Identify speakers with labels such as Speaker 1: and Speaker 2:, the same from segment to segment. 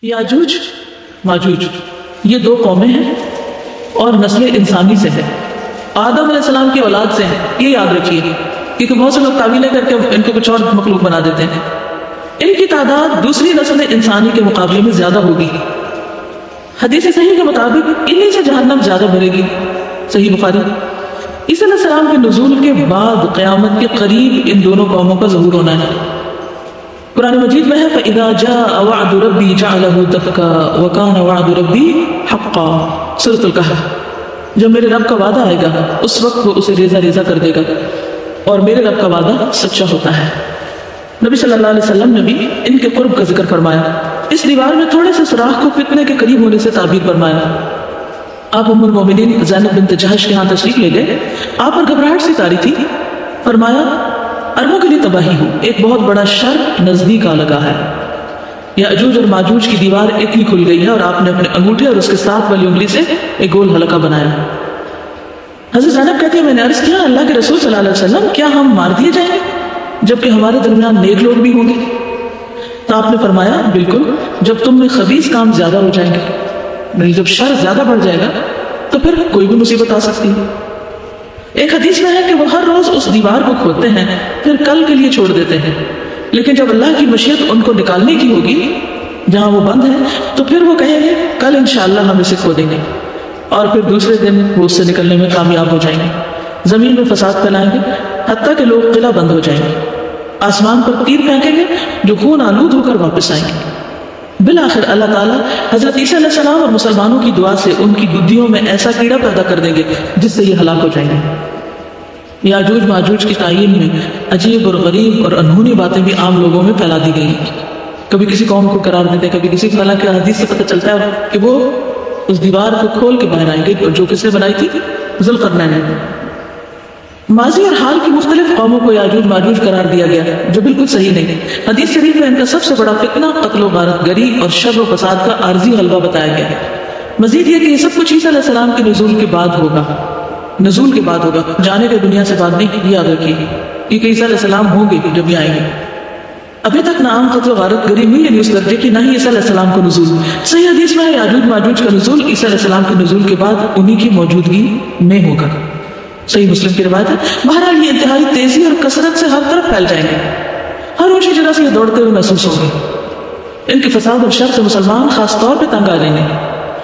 Speaker 1: یاجوج ماجوج یہ دو قومیں ہیں اور نسل انسانی سے ہے، آدم علیہ السلام کی اولاد سے ہیں، یہ یاد رکھیے، کیونکہ بہت سے لوگ تعویلیں کر کے ان کو کچھ اور مخلوق بنا دیتے ہیں۔ ان کی تعداد دوسری نسل انسانی کے مقابلے میں زیادہ ہوگی۔ حدیث صحیح کے مطابق انہی سے جہنم زیادہ بھرے گی، صحیح بخاری۔ عیسیٰ علیہ السلام کے نزول کے بعد قیامت کے قریب ان دونوں قوموں کا ظہور ہونا ہے۔ قرآن مجید میں ہے فَإِذَا جَاءَ وَعْدُ رَبِّي جَعَلَهُ دَكَّا وَكَانَ وَعْدُ رَبِّي حَقًّا، سورۃ الکہف۔ جب میرے رب کا وعدہ آئے گا اس وقت وہ اسے ریزہ ریزہ کر دے گا اور میرے رب کا وعدہ سچا ہوتا ہے۔ نبی صلی اللہ علیہ وسلم نے بھی ان کے قرب کا ذکر فرمایا، اس دیوار میں تھوڑے سے سوراخ کو فتنے کے قریب ہونے سے تعبیر فرمایا۔ آپ ام المومنین زینب بنت جہش کے ہاں تشریف لے گئے، آپ پر گھبراہٹ سی طاری تھی، فرمایا عربوں کے لیے تباہی ہو، ایک بہت بڑا شر نزدیک آ لگا ہے، یاجوج اور ماجوج کی دیوار اتنی کھل گئی ہے، اور آپ نے اپنے انگوٹھے اور اس کے ساتھ والی انگلی سے ایک گول حلقہ بنایا۔ حضرت زینب کہتی ہے میں نے عرض کیا اللہ کے رسول صلی اللہ علیہ وسلم کیا ہم مار دیے جائیں گے جبکہ ہمارے درمیان نیک لوگ بھی ہوں گے؟ تو آپ نے فرمایا بالکل، جب تم میں خبیث کام زیادہ ہو جائیں گے، یعنی جب شر زیادہ بڑھ جائے گا تو پھر کوئی بھی مصیبت آ سکتی ہے۔ ایک حدیث میں ہے کہ وہ ہر روز اس دیوار کو کھودتے ہیں پھر کل کے لیے چھوڑ دیتے ہیں، لیکن جب اللہ کی مشیت ان کو نکالنے کی ہوگی جہاں وہ بند ہے تو پھر وہ کہیں گے کل انشاءاللہ ہم اسے کھودیں گے، اور پھر دوسرے دن وہ اس سے نکلنے میں کامیاب ہو جائیں گے، زمین میں فساد پھیلائیں گے حتیٰ کہ لوگ قلعہ بند ہو جائیں گے، آسمان پر تیر پھینکیں گے جو خون آلود ہو کر واپس آئیں گے۔ بالآخر اللہ تعالیٰ حضرت عیسیٰ علیہ السلام اور مسلمانوں کی دعا سے ان کی بدھیوں میں ایسا کیڑا پیدا کر دیں گے جس سے یہ ہلاک ہو جائیں گے۔ یاجوج ماجوج کی تعین میں عجیب اور غریب اور انہونی باتیں بھی عام لوگوں میں پھیلا دی گئی، کبھی کسی قوم کو قرار دیتے، کبھی کسی کو، حالانکہ حدیث سے پتہ چلتا ہے کہ وہ اس دیوار کو کھول کے باہر آئیں گے جو کس نے بنائی تھی، ذوالقرنین نے۔ ماضی اور حال کی مختلف قوموں کو یاجوج ماجوج قرار دیا گیا جو بالکل صحیح نہیں۔ حدیث شریف میں ان کا سب سے بڑا فتنہ قتل و غارت گری اور شر و فساد کا عارضی حلوہ بتایا گیا۔ مزید یہ کہ یہ سب کچھ عیسیٰ علیہ السلام کے نزول کے بعد ہوگا، نزول کے بعد ہوگا، جانے کے دنیا سے بعد نہیں، یاد رکھیے، کیونکہ عیسیٰ علیہ السلام ہوں گے جب یہ آئیں گے۔ ابھی تک نہ عام قتل و غارت گری ہوئی ہے اس درجے کی، نہ ہی عیسیٰ علیہ السلام کو نزول۔ صحیح حدیث میں ہے یاجوج ماجوج کا نزول عیسیٰ علیہ السلام کے نزول کے بعد انہی کی موجودگی میں ہوگا، صحیح مسلم کی روایت ہے۔ بہرحال یہ انتہائی تیزی اور کثرت سے ہر طرف پھیل جائیں گے، ہر اونچی جگہ سے یہ دوڑتے ہوئے محسوس ہوں گے۔ ان کے فساد اور شر سے مسلمان خاص طور پہ تنگ آ جائیں گے،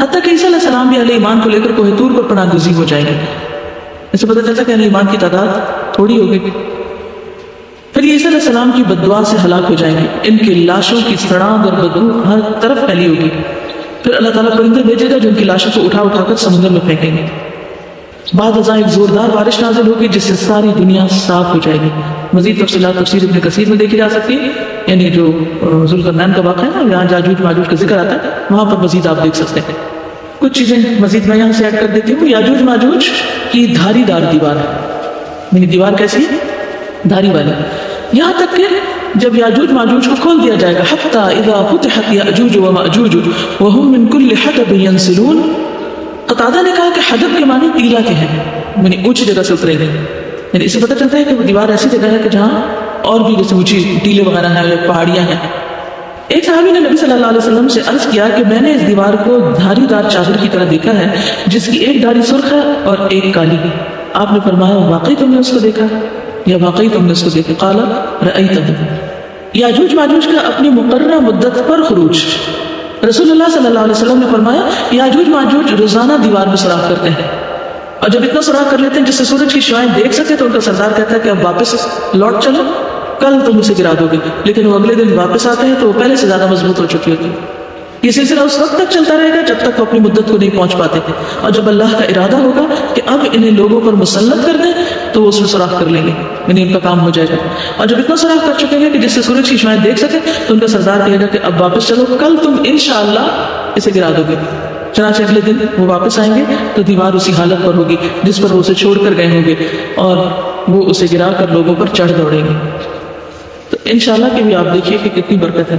Speaker 1: حتیٰ کہ عیسیٰ علیہ السلام بھی اہل ایمان کو لے کر کوہ طور پر پناہ گزین ہو جائیں گے۔ اس سے پتہ چلتا ہے کہ اہل ایمان کی تعداد تھوڑی ہوگی۔ پھر عیسیٰ علیہ السلام کی بددعا سے ہلاک ہو جائیں گے، ان کی لاشوں کی سڑانگ اور بدبو ہر طرف پھیلی ہوگی۔ پھر اللہ تعالیٰ پرندے بھیجے گا جو ان کی لاشوں کو اٹھا اٹھا کر سمندر میں پھینکیں گے۔ بعد ازاں ایک زوردار بارش نازل ہوگی جس سے ساری دنیا صاف ہو جائے گی۔ مزید تفصیلات تفسیر ابن کثیر میں دیکھی جا سکتی ہے، یعنی جو ذوالقرنین کا واقعہ ہے نا، یہاں یاجوج ماجوج کا ذکر آتا ہے، وہاں پر مزید آپ دیکھ سکتے ہیں۔ کچھ چیزیں مزید میں یہاں سے ایڈ کر دیتی ہوں۔ یاجوج ماجوج کی دھاری دار دیوار ہے، یعنی دیوار کیسی ہے؟ دھاری والی، یہاں تک کہ جب یاجوج ماجوج کو کھول دیا جائے گا حتی اذا فتحت یاجوج وماجوج وهم من كل حدب ينسلون۔ قتادہ نے کہا کہ حدب کے معنی ٹیلا کے ہیں، یعنی اونچی جگہ سے اتریں گے، یعنی اس سے پتہ چلتا ہے کہ وہ دیوار ایسی جگہ ہے کہ جہاں اور بھی جیسے اونچی ٹیلے وغیرہ ہیں یا پہاڑیاں ہیں۔ ایک صحابی نے نبی صلی اللہ علیہ وسلم سے عرض کیا کہ میں نے اس دیوار کو دھاری دار چادر کی طرح دیکھا ہے جس کی ایک دھاری سرخ ہے اور ایک کالی۔ آپ نے فرمایا واقعی تم نے اس کو دیکھا یا واقعی تم نے اس کو دیکھا؟ قال رأیتہ۔ یاجوج ماجوج کا اپنی مقررہ مدت پر خروج۔ رسول اللہ صلی اللہ علیہ وسلم نے فرمایا یاجوج ماجوج روزانہ دیوار میں سوراخ کرتے ہیں، اور جب اتنا سوراخ کر لیتے ہیں جس سے سورج کی شعاعیں دیکھ سکے تو ان کا سردار کہتا ہے کہ اب واپس لوٹ چلو، کل تم اسے گرا دو گے، لیکن وہ اگلے دن واپس آتے ہیں تو وہ پہلے سے زیادہ مضبوط ہو چکی ہوتی ہے۔ یہ سلسلہ اس وقت تک چلتا رہے گا جب تک وہ اپنی مدت کو نہیں پہنچ پاتے تھے، اور جب اللہ کا ارادہ ہوگا کہ اب انہیں لوگوں پر مسلط کر دیں تو وہ اس میں سوراخ کر لیں گے، یعنی ان کا کام ہو جائے گا، اور جب اتنا سوراخ کر چکے ہیں کہ جس سے سورج کی شعاعیں دیکھ سکے تو ان کا سردار کہے گا کہ اب واپس چلو، کل تم انشاءاللہ اسے گرا دو گے۔ چنانچہ اگلے دن وہ واپس آئیں گے تو دیوار اسی حالت پر ہوگی جس پر وہ اسے چھوڑ کر گئے ہوں گے، اور وہ اسے گرا کر لوگوں پر چڑھ دوڑیں گے۔ تو انشاءاللہ کہ بھی آپ دیکھیے کہ کتنی برکت ہے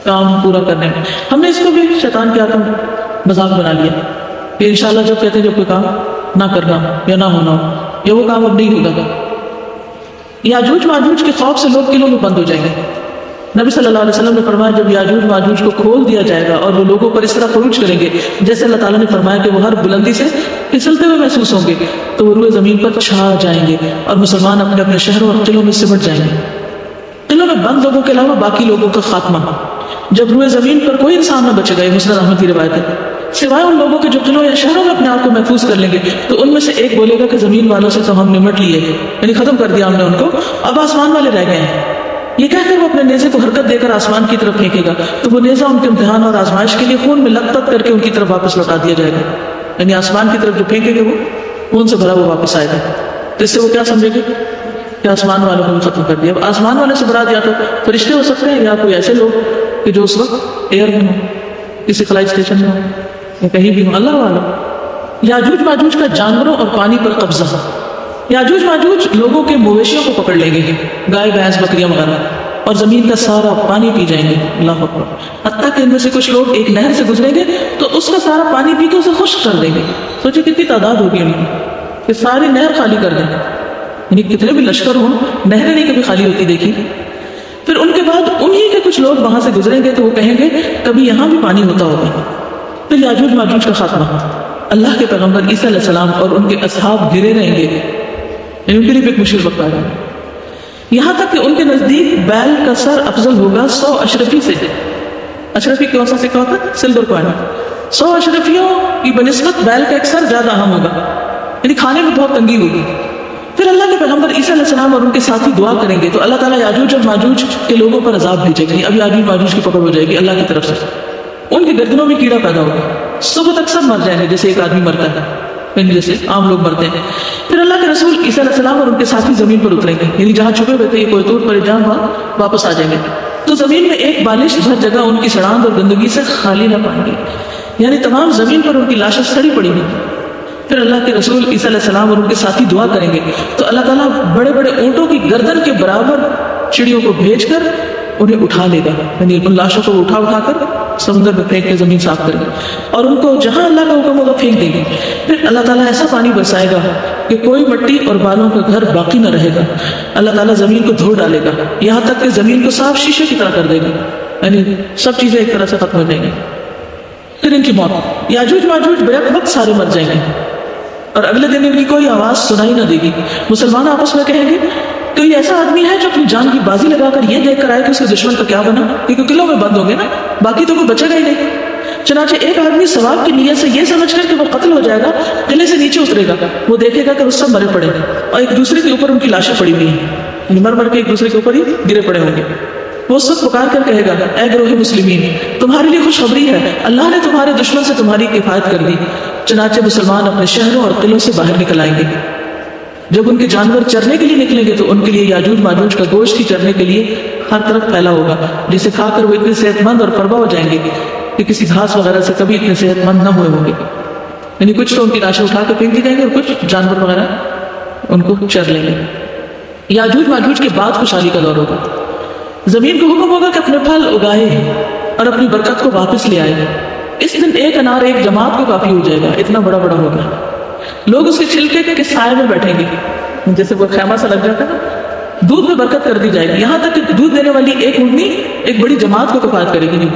Speaker 1: کام پورا کرنے میں۔ ہم نے اس کو بھی شیطان کے ہاتھوں مذاق بنا لیا کہ انشاءاللہ جب کہتے ہیں جب کوئی کام نہ کرنا یا نہ ہونا ہو یا وہ کام اب نہیں ہوگا۔ یاجوج ماجوج کے خوف سے لوگ قلعوں میں بند ہو جائیں گے، نبی صلی اللہ علیہ وسلم نے فرمایا جب یاجوج ماجوج کو کھول دیا جائے گا اور وہ لوگوں پر اس طرح خروج کریں گے جیسے اللہ تعالیٰ نے فرمایا کہ وہ ہر بلندی سے پھسلتے ہوئے محسوس ہوں گے، تو وہ روئے زمین پر چھا جائیں گے اور مسلمان اپنے اپنے شہروں اور قلعوں میں سمٹ جائیں گے۔ قلعوں میں بند لوگوں کے علاوہ باقی لوگوں کا خاتمہ، جب روئے زمین پر کوئی انسان نہ بچے گا، یہ مسند احمد کی روایت ہے، سوائے ان لوگوں کے جو قلعوں یا شہروں میں اپنے آپ کو محفوظ کر لیں گے، تو ان میں سے ایک بولے گا کہ زمین والوں سے تو ہم نمٹ لیے، یعنی ختم کر دیا ہم نے ان کو، اب آسمان والے رہ گئے ہیں۔ یہ کہہ کر وہ اپنے نیزے کو حرکت دے کر آسمان کی طرف پھینکے گا، تو وہ نیزہ ان کے امتحان اور آزمائش کے لیے خون میں لطپت کر کے ان کی طرف واپس لوٹا دیا جائے گا، یعنی آسمان کی طرف جو پھینکے گے وہ خون سے بھرا وہ واپس آئے گا۔ تو اس سے وہ کیا سمجھے گے کہ آسمان والوں کو بھی ختم کر دیا۔ اب آسمان والے سے مراد یا تو فرشتے ہو سکتے ہیں یا کوئی ایسے لوگ کہ جو اس وقت ایئر میں ہوں، کسی خلائی اسٹیشن میں ہوں یا کہیں بھی ہوں، اللہ عالم۔ یاجوج ماجوج کا جانوروں اور پانی پر قبضہ۔ یاجوج ماجوج لوگوں کے مویشیوں کو پکڑ لیں گے، گائے بھینس بکریاں وغیرہ، اور زمین کا سارا پانی پی جائیں گے، اللہ اکبر۔ حتیٰ کہ ان میں سے کچھ لوگ ایک نہر سے گزریں گے تو اس کا سارا پانی پی کے اسے خشک کر دیں گے۔ سوچے کتنی تعداد ہوگی ان کی کہ ساری نہر خالی کر دیں، یعنی کتنے بھی لشکر ہوں نہریں نہیں کبھی خالی ہوتی دیکھی۔ پھر ان کے بعد انہی کے کچھ لوگ وہاں سے گزریں گے تو وہ کہیں گے کبھی یہاں بھی پانی ہوتا ہوگا۔ پھر یاجوج ماجوج کا خاتمہ، اللہ کے پیغمبر عیسیٰ علیہ السلام اور ان کے اصحاب گرے رہیں گے، ان کے لیے بھی ایک مشکل وقت آئے گا، یہاں تک کہ ان کے نزدیک بیل کا سر افضل ہوگا 100 اشرفی سے۔ اشرفی کون سا سکہ ہوتا ہے؟ Silver coin. 100 اشرفیوں کی بنسبت بیل کا ایک سر زیادہ اہم ہوگا، یعنی کھانے میں بہت تنگی ہوگی۔ پھر اللہ کے پیغمبر عیسیٰ علیہ السلام اور ان کے ساتھی دعا کریں گے تو اللہ تعالیٰ یاجوج اور ماجوج کے لوگوں پر عذاب بھیجے گی۔ اب یاجوج ماجوج کی پکڑ ہو جائے گی اللہ کی طرف سے، ان کی گردنوں میں کیڑا پیدا ہوگا، صبح تک سب مر جائیں گے جیسے ایک آدمی مرتا ہے، جیسے عام لوگ مرتے ہیں۔ پھر اللہ کے رسول عیسیٰ علیہ السلام اور ان کے ساتھی زمین پر اتریں گے، یعنی جہاں چھپے ہوئے تھے یہ کوئی طور پر جہاں وہاں واپس آ جائیں گے، تو زمین میں ایک بالش بھر جگہ ان کی سڑاند اور گندگی سے خالی نہ پائیں گے، یعنی تمام زمین پر ان کی لاشیں سڑی پڑی ہیں۔ پھر اللہ کے رسول عیسیٰ علیہ السلام اور ان کے ساتھی دعا کریں گے تو اللہ تعالیٰ بڑے بڑے اونٹوں کی گردن کے برابر چڑیوں کو بھیج کر انہیں اٹھا لے گا، یعنی ان لاشوں کو اٹھا کر سمندر میں پھینک کے زمین صاف کرے گا اور ان کو جہاں اللہ کا حکم ہوگا پھینک دیں گے۔ پھر اللہ تعالیٰ ایسا پانی برسائے گا کہ کوئی مٹی اور بالوں کا گھر باقی نہ رہے گا۔ اللہ تعالیٰ زمین کو دھو ڈالے گا یہاں تک کہ زمین کو صاف شیشے کی طرح کر دے گا، یعنی سب چیزیں ایک طرح سے ختم ہو جائیں گی۔ پھر ان کی موت، یاجوج ماجوج بیک وقت سارے مر جائیں گے اور اگلے دن ان کی کوئی آواز سنائی نہ دے گی۔ مسلمان آپس میں کہیں گے کوئی ایسا آدمی ہے جو اپنی جان کی بازی لگا کر یہ دیکھ کر آئے کہ اس کے دشمن کا کیا بنا، کیونکہ قلعوں میں بند ہوں گے نا، باقی تو کوئی بچے گا ہی نہیں۔ چنانچہ ایک آدمی ثواب کی نیت سے یہ سمجھ کر کہ وہ قتل ہو جائے گا قلعے سے نیچے اترے گا، وہ دیکھے گا کہ وہ سب مرے پڑے ہیں اور ایک دوسرے کے اوپر ان کی لاشیں پڑی ہوئی ہیں، مر مر کے ایک دوسرے کے اوپر ہی گرے پڑے ہوں گے۔ وہ اس وقت پکار کر کہے گا اے گروہ مسلمین، تمہارے لیے خوشخبری ہے، اللہ نے تمہارے دشمن سے تمہاری کفایت کر دی۔ چنانچہ مسلمان اپنے شہروں اور قلعوں سے باہر نکل آئیں گے۔ جب ان کے جانور چرنے کے لیے نکلیں گے تو ان کے لیے یاجوج ماجوج کا گوشت ہی چرنے کے لیے ہر طرف پھیلا ہوگا، جسے کھا کر وہ اتنے صحت مند اور پروا ہو جائیں گے کہ کسی گھاس وغیرہ سے کبھی اتنے صحت مند نہ ہوئے ہوں گے۔ یعنی کچھ تو ان کی لاشیں اٹھا کے پھینک دی جائیں گے اور کچھ جانور وغیرہ ان کو چر لیں گے۔ یاجوج ماجوج کے بعد خوشحالی کا دور ہوگا، زمین کو حکم ہوگا کہ اپنے پھل اگائے اور اپنی برکت کو واپس لے آئے۔ اس دن ایک انار ایک جماعت کو کافی ہو جائے گا، اتنا بڑا بڑا ہوگا، لوگ اس کے چھلکے کے سائے میں بیٹھیں گے، جیسے وہ خیمہ سا لگ جاتا ہے نا، دودھ میں برکت کر دی جائے گی، یہاں تک کہ دودھ دینے والی ایک اونٹنی ایک بڑی جماعت کو کفایت کرے گی،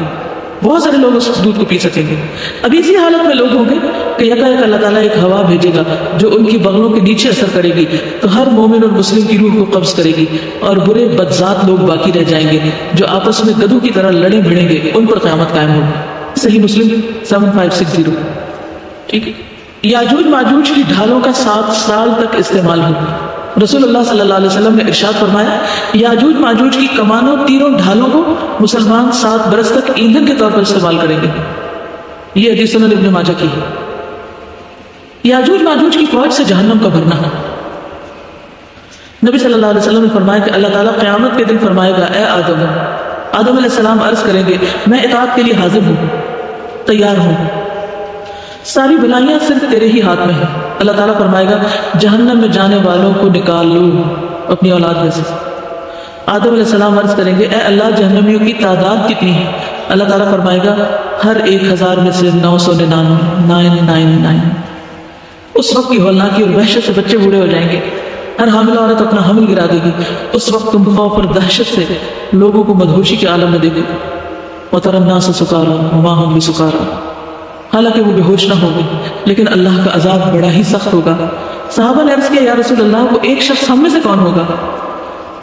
Speaker 1: بہت سارے لوگ اس دودھ کو پی سکیں گے۔ اب اسی حالت میں لوگ ہوں گے کہ یکایک اللہ تعالیٰ ایک ہوا بھیجے گا جو ان کی بغلوں کے نیچے اثر کرے گی تو ہر مومن اور مسلم کی روح کو قبض کرے گی، اور برے بدذات لوگ باقی رہ جائیں گے جو آپس میں گدھوں کی طرح لڑیں بھڑیں گے، ان پر قیامت قائم ہوگی۔ صحیح مسلم 7560۔ ٹھیک ہے، یاجوج ماجوج کی ڈھالوں کا 7 سال تک استعمال ہوگا۔ رسول اللہ صلی اللہ علیہ وسلم نے ارشاد فرمایا یاجوج ماجوج کی کمانوں تیروں ڈھالوں کو مسلمان 7 برس تک ایندھن کے طور پر استعمال کریں گے۔ یہ حدیث سنن ابن ماجہ کی ہے۔ یاجوج ماجوج کی فوج سے جہنم کا بھرنا۔ نبی صلی اللہ علیہ وسلم نے فرمایا کہ اللہ تعالیٰ قیامت کے دن فرمائے گا اے آدم، آدم علیہ السلام عرض کریں گے میں اطاعت کے لیے حاضر ہوں، تیار ہوں، ساری بلائیاں صرف تیرے ہی ہاتھ میں ہیں۔ اللہ تعالیٰ فرمائے گا جہنم میں جانے والوں کو نکال لو اپنی اولاد میں سے۔ آدم علیہ السلام عرض کریں گے اے اللہ جہنمیوں کی تعداد کتنی ہے؟ اللہ تعالیٰ فرمائے گا ہر 1000 میں سے 999۔ اس وقت کی ہولناکی اور وحشت سے بچے بوڑھے ہو جائیں گے، ہر حاملہ عورت اپنا حمل گرا دے گی. اس وقت تم خوف اور دہشت سے لوگوں کو مدہوشی کے عالم میں دیکھو. وَتَرَى النَّاسَ سُكَارَىٰ وَمَا هُمْ بِسُكَارَىٰ, حالانکہ وہ بے ہوش نہ ہوں گے لیکن اللہ کا عذاب بڑا ہی سخت ہوگا. صحابہ نے عرض کیا یا رسول اللہ وہ ایک شخص ہم میں سے کون ہوگا؟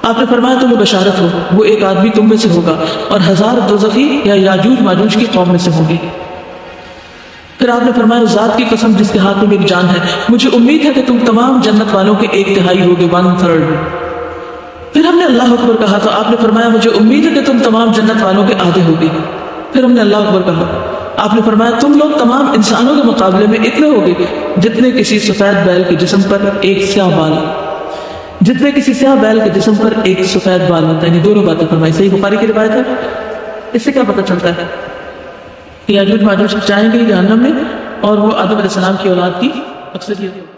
Speaker 1: آپ نے فرمایا تمہیں بشارت ہو, وہ ایک آدمی تم میں سے ہوگا اور 1000 دوزخی یا یاجوج ماجوج کی قوم میں سے ہوں گے. پھر آپ نے فرمایا اس ذات کی قسم جس کے ہاتھ میں میری جان ہے, مجھے امید ہے کہ تم تمام جنت والوں کے 1/3 ہوگے, 1/3. پھر ہم نے اللہ اکبر کہا تو آپ نے فرمایا مجھے امید ہے کہ تم تمام جنت والوں کے آدھے ہوگے. پھر ہم نے اللہ اکبر کہا, آپ نے فرمایا تم لوگ تمام انسانوں کے مقابلے میں اتنے ہوگے جتنے کسی سفید بیل کے جسم پر ایک سیاہ بال, جتنے کسی سیاہ بیل کے جسم پر ایک سفید بال ہوتا ہے. یعنی دونوں باتیں فرمائی. صحیح بخاری کی روایت ہے. اس سے کیا پتہ چلتا ہے کہ یاجوج ماجوج جائیں گے جہنم میں اور وہ آدم علیہ السلام کی اولاد کی اکثریت.